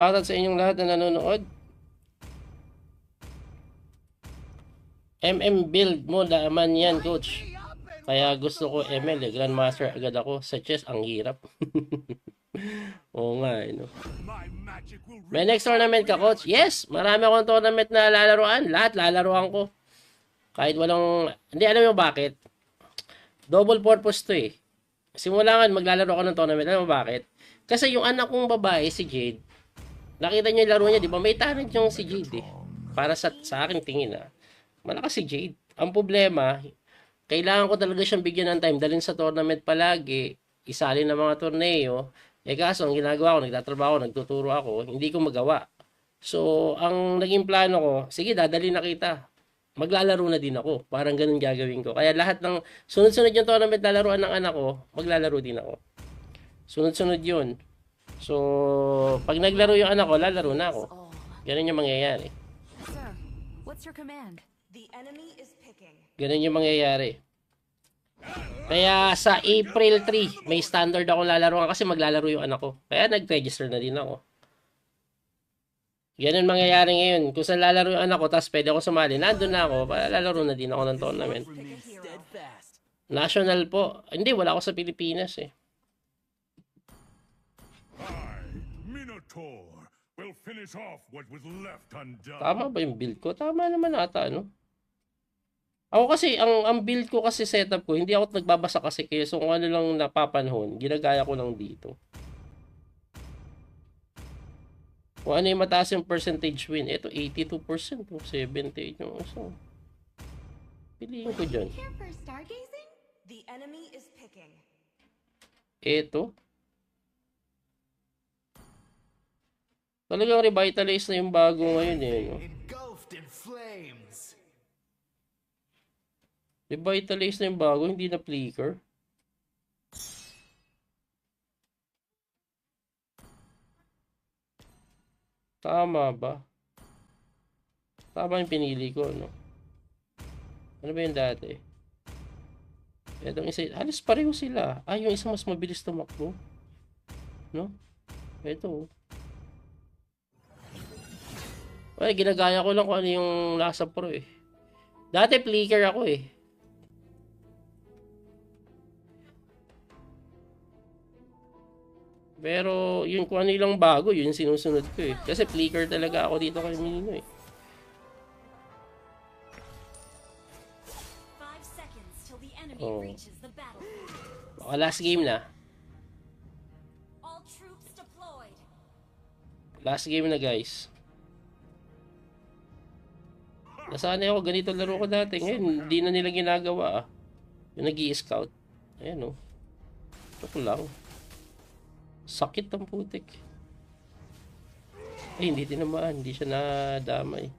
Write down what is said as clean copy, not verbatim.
Shoutout sa inyong lahat na nanonood. MM build mo naman yan, coach. Kaya gusto ko ML eh. Grandmaster agad ako. Sa chess, ang hirap. Oo nga, no? May next tournament ka, coach? Yes! Marami akong tournament na lalaroan. Lahat lalaroan ko. Kahit walang... Hindi, alam mo bakit? Double purpose to eh. Simula nga, maglalaro ako ng tournament. Alam mo bakit? Kasi yung anak kong babae, si Jade, nakita niyo yung laro niya, di ba? May talent yung si Jade eh. Para sa akin tingin ah. Malakas si Jade. Ang problema, kailangan ko talaga siyang bigyan ng time. Dalhin sa tournament palagi. Isali ng mga torneo. Eh kaso, ang ginagawa ko, nagtatrabaho, nagtuturo ako, hindi ko magawa. So, ang naging plano ko, sige, dadali na kita. Maglalaro na din ako. Parang ganun gagawin ko. Kaya lahat ng sunod-sunod yung tournament na laruan ng anak ko, maglalaro din ako. Sunod-sunod yun. So, pag naglaro yung anak ko, lalaro na ako. Ganun yung mangyayari. Sir, what's your command? The enemy is picking. Ganun yung mangyayari. Kaya sa April 3, may standard ako lalaroan kasi maglalaro yung anak ko. Kaya nag-register na din ako. Ganun mangyayari ngayon. Kung saan lalaro yung anak ko, tapos pwede ako sumali, nandun na ako, lalaro na din ako ng tournament. National po. Hindi, wala ako sa Pilipinas eh. Will finish off what was left undone. Tama ba yung build ko? Tama naman ata, no? Ako kasi, ang build ko kasi setup ko, hindi ako nagbabasa kasi kaya so kung ano lang napapanahon, ginagaya ko lang dito. Kung ano yung mataas yung percentage win, ito 82%, 78 yung isa. Piliin ko dyan. Here for stargazing? The enemy is picking. Ito. Talagang revitalize na yung bago ngayon eh. No? Engulfed in flames. Revitalize na yung bago, hindi na flicker. Tama ba? Tama yung pinili ko, no? Ano ba yung dati? Itong isa, halos pareho sila. Ah, yung isa mas mabilis tumakbo. No? Ito. Ay, ginagaya ko lang kung ano yung nasa pro eh. Dati flicker ako eh. Pero yun kung ano yung bago, yun sinusunod ko eh. Kasi flicker talaga ako dito kay Mino eh. 5 seconds till the enemy Oh. reaches the battlefield. Baka last game na. All troops deployed. Last game na guys. Nasanay ako, ganito laro ko dati. Ngayon, hindi na nila ginagawa ah. Yung nag-i-scout. Ayan oh. Ito lang. Sakit ang putik. Eh, hindi tinamaan. Hindi siya nadamay.